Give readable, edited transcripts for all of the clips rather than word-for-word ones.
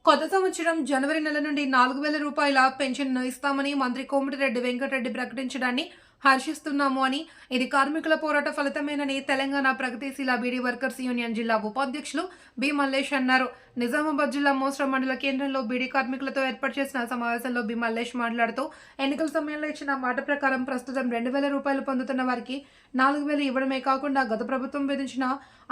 కొత్త సంవత్సరం జనవరి నెల నుండి 4,000 రూపాయల పెన్షన్ను ఇస్తామని మంత్రి కోమటిరెడ్డి వెంకటరెడ్డి ప్రకటించడాన్ని హర్షిస్తున్నాము అని, ఇది కార్మికుల పోరాట ఫలితమేనని తెలంగాణ ప్రగతిశీల బీడీ వర్కర్స్ యూనియన్ జిల్లా ఉపాధ్యక్షులు బి మల్లేష్ అన్నారు. నిజామాబాద్ జిల్లా మోస్రా మండల కేంద్రంలో బీడీ కార్మికులతో ఏర్పాటు చేసిన సమావేశంలో బి మల్లేష్ మాట్లాడుతూ, ఎన్నికల సమయంలో ఇచ్చిన మాట ప్రకారం ప్రస్తుతం 2,000 రూపాయలు పొందుతున్న వారికి 4,000 ఇవ్వడమే కాకుండా గత ప్రభుత్వం విధించిన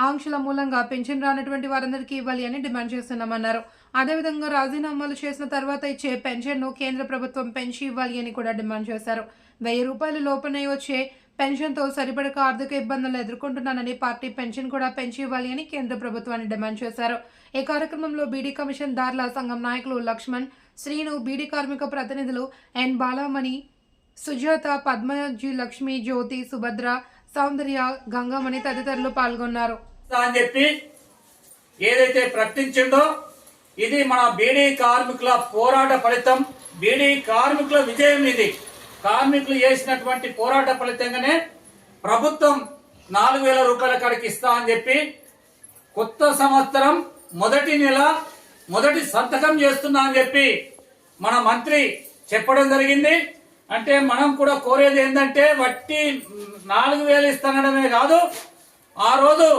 ఆంక్షల మూలంగా పెన్షన్ రానటువంటి వారందరికీ ఇవ్వాలి అని డిమాండ్ చేస్తున్నామన్నారు. అదేవిధంగా రాజీనామాలు చేసిన తర్వాత ఇచ్చే పెన్షన్ను కేంద్ర ప్రభుత్వం పెంచి ఇవ్వాలి అని కూడా డిమాండ్ చేశారు. 1,000 రూపాయల లోపనే వచ్చే పెన్షన్తో సరిపడక ఆర్థిక ఇబ్బందులు ఎదుర్కొంటున్నానని, పార్టీ పెన్షన్ కూడా పెంచి ఇవ్వాలి అని కేంద్ర ప్రభుత్వాన్ని డిమాండ్ చేశారు. ఈ కార్యక్రమంలో బీడీ కమిషన్ దారుల సంఘం నాయకులు లక్ష్మణ్, శ్రీను, బీడీ కార్మిక ప్రతినిధులు ఎన్ బాలామణి, సుజాత, పద్మజీ, లక్ష్మి, జ్యోతి, సుభద్ర, సౌందర్య, గంగామణి తదితరులు పాల్గొన్నారు. అని చెప్పి ఏదైతే ప్రకటించిందో ఇది మన బీడీ కార్మికుల పోరాట ఫలితం, బీడీ కార్మికుల విజయం. ఇది కార్మికులు చేసినటువంటి పోరాట ఫలితంగానే ప్రభుత్వం 4,000 రూపాయల కాడికి ఇస్తా అని చెప్పి కొత్త సంవత్సరం మొదటి నెల మొదటి సంతకం చేస్తున్నా అని చెప్పి మన మంత్రి చెప్పడం జరిగింది. అంటే మనం కూడా కోరేది ఏంటంటే వట్టి 4,000 ఇస్తానడమే కాదు, ఆ రోజు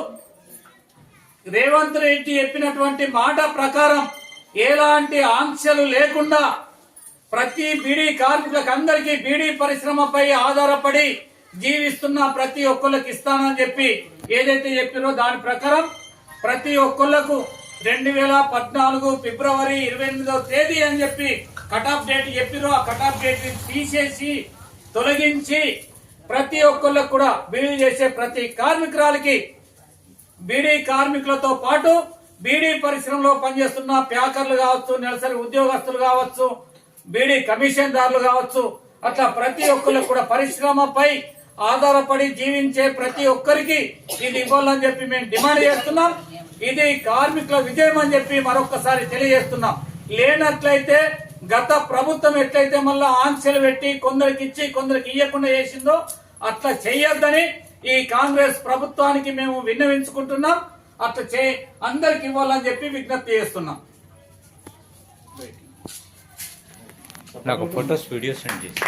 రేవంత్ రెడ్డి చెప్పినటువంటి మాట ప్రకారం ఎలాంటి ఆంక్షలు లేకుండా ప్రతి బీడీ కార్మికులకు అందరికీ బీడీ పరిశ్రమపై ఆధారపడి జీవిస్తున్న ప్రతి ఒక్కళ్ళకి ఇస్తానని చెప్పి ఏదైతే చెప్పిరో దాని ప్రకారం ప్రతి ఒక్కళ్లకు 2014 ఫిబ్రవరి 28వ తేదీ అని చెప్పి కటాఫ్ డేట్ చెప్పిరో ఆ కటాఫ్ డేట్ తీసేసి తొలగించి ప్రతి ఒక్కళ్ళకు కూడా బీడీ చేసే ప్రతి కార్మికురాలకి, బీడీ కార్మికులతో పాటు బీడీ పరిశ్రమలో పనిచేస్తున్న ప్యాకర్లు కావచ్చు, నెలసరి ఉద్యోగస్తులు కావచ్చు, బీడీ కమిషన్ దారులు కావచ్చు, అట్లా ప్రతి ఒక్కరికి కూడా పరిశ్రమపై ఆధారపడి జీవించే ప్రతి ఒక్కరికి ఇది ఇవ్వాలని చెప్పి మేము డిమాండ్ చేస్తున్నాం. ఇది కార్మికుల విజయం అని చెప్పి మరొకసారి తెలియజేస్తున్నాం. లేనట్లయితే గత ప్రభుత్వం ఎట్లయితే మళ్ళా ఆంక్షలు పెట్టి కొందరికి ఇచ్చి కొందరికి ఇవ్వకుండా చేసిందో అట్లా చేయొద్దని ఈ కాంగ్రెస్ ప్రభుత్వానికి మేము విన్నవించుకుంటున్నాం. అట్లా అందరికి ఇవ్వాలని చెప్పి విజ్ఞప్తి చేస్తున్నాం. నాకు ఫొటోస్ వీడియోస్ సెండ్ చేసి